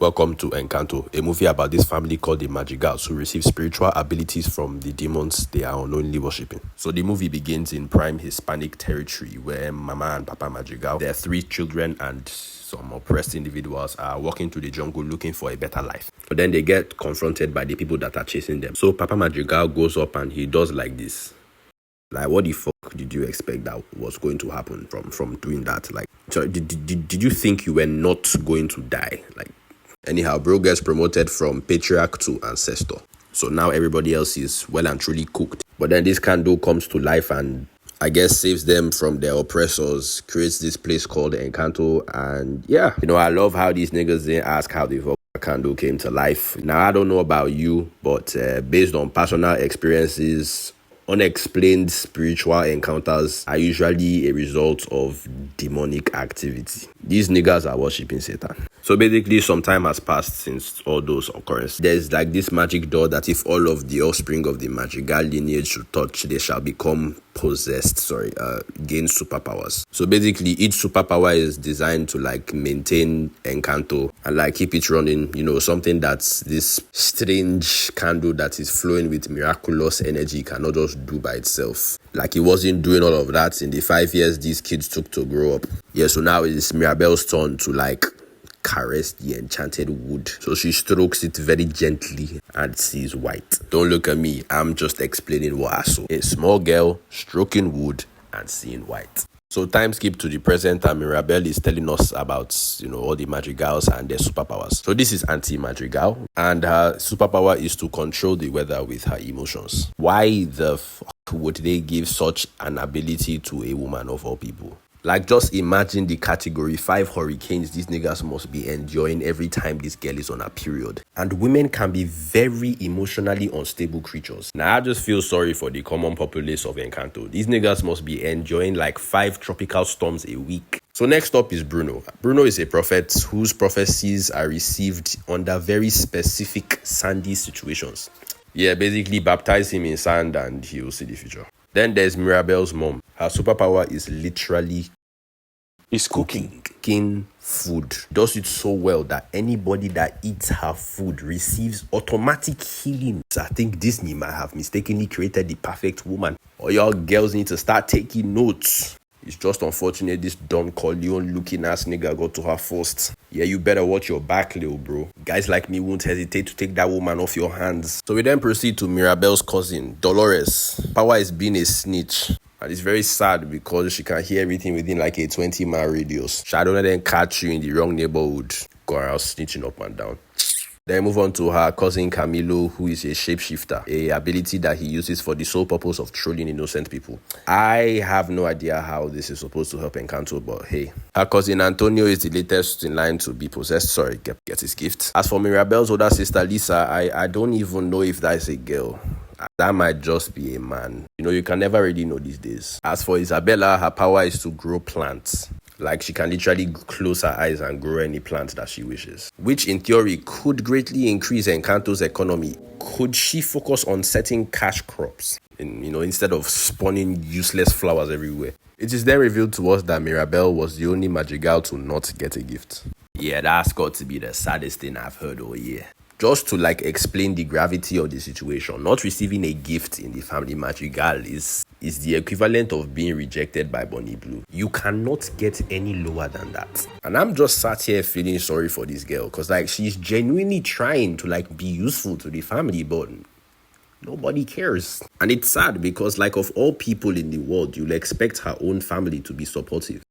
Welcome to Encanto, a movie about this family called the Madrigals who receive spiritual abilities from the demons they are unknowingly worshipping. So the movie begins in prime Hispanic territory where Mama and Papa Madrigal, their 3 children and some oppressed individuals are walking through the jungle looking for a better life. But then they get confronted by the people that are chasing them. So Papa Madrigal goes up and he does like this. Like, what the fuck did you expect that was going to happen from doing that? Like, so did you think you were not going to die? Like, anyhow, bro gets promoted from patriarch to ancestor. So now everybody else is well and truly cooked. But then this candle comes to life and I guess saves them from their oppressors, creates this place called Encanto. And yeah, I love how these niggas didn't ask how the candle came to life. Now, I don't know about you, but based on personal experiences, unexplained spiritual encounters are usually a result of demonic activity. These niggas are worshipping Satan. So basically, some time has passed since all those occurrences. There's like this magic door that if all of the offspring of the Madrigal lineage should touch, they shall become gain superpowers. So basically, each superpower is designed to like maintain Encanto and like keep it running. Something that's this strange candle that is flowing with miraculous energy cannot just do by itself. Like, it wasn't doing all of that in the 5 years these kids took to grow up. Yeah, so now it's Mirabel's turn to like caress the enchanted wood. So she strokes it very gently and sees white. Don't look at me, I'm just explaining what I saw. A small girl stroking wood and seeing white. So time skip to the present and Mirabel is telling us about, all the Madrigals and their superpowers. So this is Auntie Madrigal and her superpower is to control the weather with her emotions. Why the fuck would they give such an ability to a woman of all people? Like, just imagine the category 5 hurricanes these niggas must be enjoying every time this girl is on her period. And women can be very emotionally unstable creatures. Now, I just feel sorry for the common populace of Encanto. These niggas must be enjoying like 5 tropical storms a week. So next up is Bruno. Bruno is a prophet whose prophecies are received under very specific sandy situations. Yeah, basically baptize him in sand and he will see the future. Then there's Mirabel's mom. Her superpower is literally cooking food. Does it so well that anybody that eats her food receives automatic healing. So I think Disney might have mistakenly created the perfect woman. Or y'all girls need to start taking notes. It's just unfortunate this Don Corleone looking ass nigga got to her first. Yeah, you better watch your back, little bro. Guys like me won't hesitate to take that woman off your hands. So we then proceed to Mirabel's cousin, Dolores. Power is being a snitch. And it's very sad because she can hear everything within like a 20-mile radius. She don't let them catch you in the wrong neighborhood. Go around snitching up and down. Then move on to her cousin Camilo, who is a shapeshifter, a ability that he uses for the sole purpose of trolling innocent people. I have no idea how this is supposed to help Encanto, but hey. Her cousin Antonio is the latest in line to be possessed. Get his gift. As for Mirabel's older sister Lisa, I don't even know if that is a girl. That might just be a man. You can never really know these days. As for Isabella, her power is to grow plants. Like, she can literally close her eyes and grow any plant that she wishes. Which, in theory, could greatly increase Encanto's economy. Could she focus on setting cash crops? Instead of spawning useless flowers everywhere. It is then revealed to us that Mirabel was the only Madrigal to not get a gift. Yeah, that's got to be the saddest thing I've heard all year. Just to explain the gravity of the situation, not receiving a gift in the family Madrigal is the equivalent of being rejected by Bonnie Blue. You cannot get any lower than that. And I'm just sat here feeling sorry for this girl because she's genuinely trying to be useful to the family, but nobody cares. And it's sad because of all people in the world, you'll expect her own family to be supportive.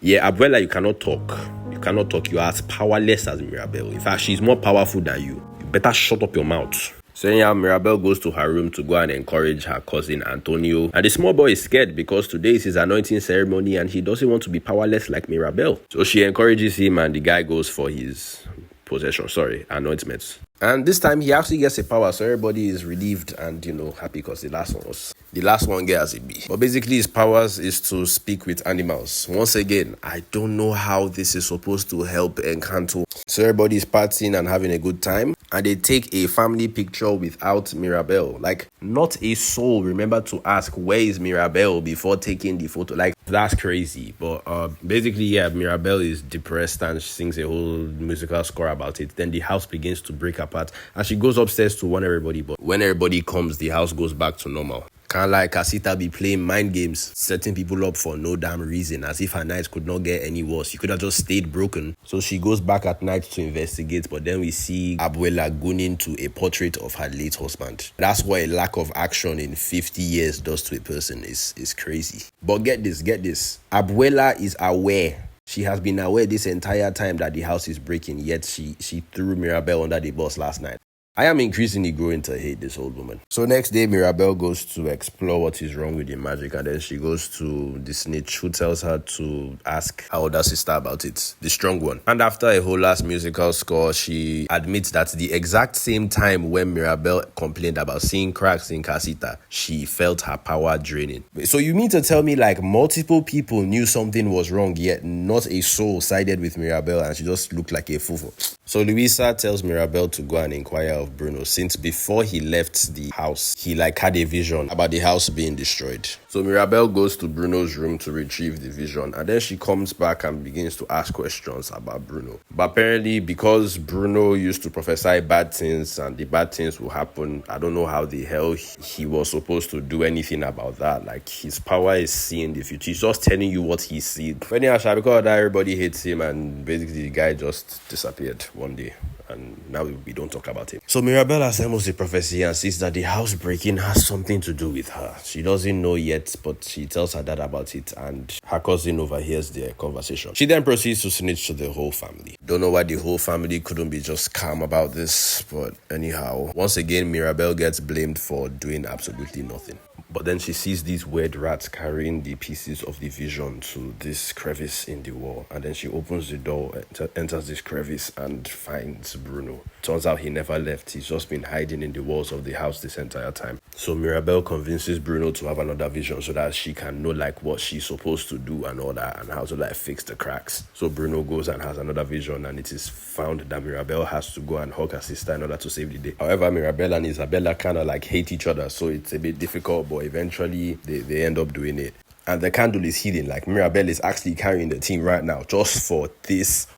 Yeah, Abuela, you cannot talk. You are as powerless as Mirabel. In fact, she's more powerful than you. Better shut up your mouth. So anyhow, Mirabel goes to her room to go and encourage her cousin Antonio. And the small boy is scared because today is his anointing ceremony and he doesn't want to be powerless like Mirabel. So she encourages him and the guy goes for his anointments. And this time he actually gets a power, so everybody is relieved and happy because the last one gets a B. But basically his powers is to speak with animals. Once again, I don't know how this is supposed to help Encanto. So everybody is partying and having a good time. and they take a family picture without Mirabel. Like, not a soul remember to ask where is Mirabel before taking the photo. Like, that's crazy. But basically, yeah, Mirabel is depressed and she sings a whole musical score about it. Then the house begins to break apart and she goes upstairs to warn everybody. But when everybody comes, the house goes back to normal. Can't like Casita be playing mind games, setting people up for no damn reason, as if her night could not get any worse. You could have just stayed broken. So she goes back at night to investigate, but then we see Abuela gunning to a portrait of her late husband. That's what a lack of action in 50 years does to a person is crazy. But get this. Abuela is aware. She has been aware this entire time that the house is breaking, yet she threw Mirabel under the bus last night. I am increasingly growing to hate this old woman. So next day, Mirabel goes to explore what is wrong with the magic, and then she goes to the snitch who tells her to ask her older sister about it, the strong one. And after a whole last musical score, she admits that the exact same time when Mirabel complained about seeing cracks in Casita, she felt her power draining. So you mean to tell me like multiple people knew something was wrong, yet not a soul sided with Mirabel, and she just looked like a fufu? So Luisa tells Mirabel to go and inquire of Bruno, since before he left the house, he had a vision about the house being destroyed. So Mirabel goes to Bruno's room to retrieve the vision, and then she comes back and begins to ask questions about Bruno. But apparently, because Bruno used to prophesy bad things and the bad things will happen, I don't know how the hell he was supposed to do anything about that. Like, his power is seeing the future. He's just telling you what he sees. Anyhow, because everybody hates him, and basically the guy just disappeared one day, and now we don't talk about him. So Mirabel assembles the prophecy and sees that the house breaking has something to do with her. She doesn't know yet, but she tells her dad about it, and her cousin overhears their conversation. She then proceeds to snitch to the whole family. Don't know why the whole family couldn't be just calm about this, but anyhow, once again, Mirabel gets blamed for doing absolutely nothing. But then she sees these weird rats carrying the pieces of the vision to this crevice in the wall. And then she opens the door, enters this crevice, and finds Bruno. Turns out he never left. He's just been hiding in the walls of the house this entire time. So Mirabel convinces Bruno to have another vision so that she can know what she's supposed to do and all that, and how to fix the cracks. So Bruno goes and has another vision, and it is found that Mirabel has to go and hug her sister in order to save the day. However, Mirabel and Isabella kind of hate each other, so it's a bit difficult, but eventually they end up doing it. And the candle is hidden. Mirabel is actually carrying the team right now just for this.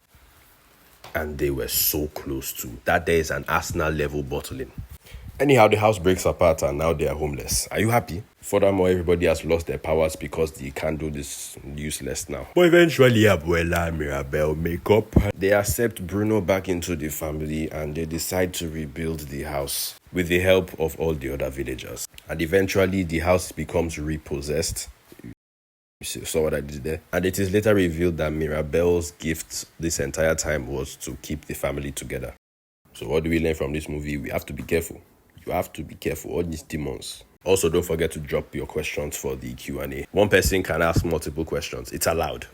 And they were so close to that. There is an Arsenal level bottling. Anyhow, the house breaks apart and now they are homeless. Are you happy? Furthermore, everybody has lost their powers because the candle is useless now. But eventually, Abuela and Mirabel make up. They accept Bruno back into the family and they decide to rebuild the house with the help of all the other villagers. And eventually, the house becomes repossessed. You saw what I did there? And it is later revealed that Mirabel's gift this entire time was to keep the family together. So what do we learn from this movie? We have to be careful. You have to be careful. All these demons. Also, don't forget to drop your questions for the Q&A. One person can ask multiple questions. It's allowed.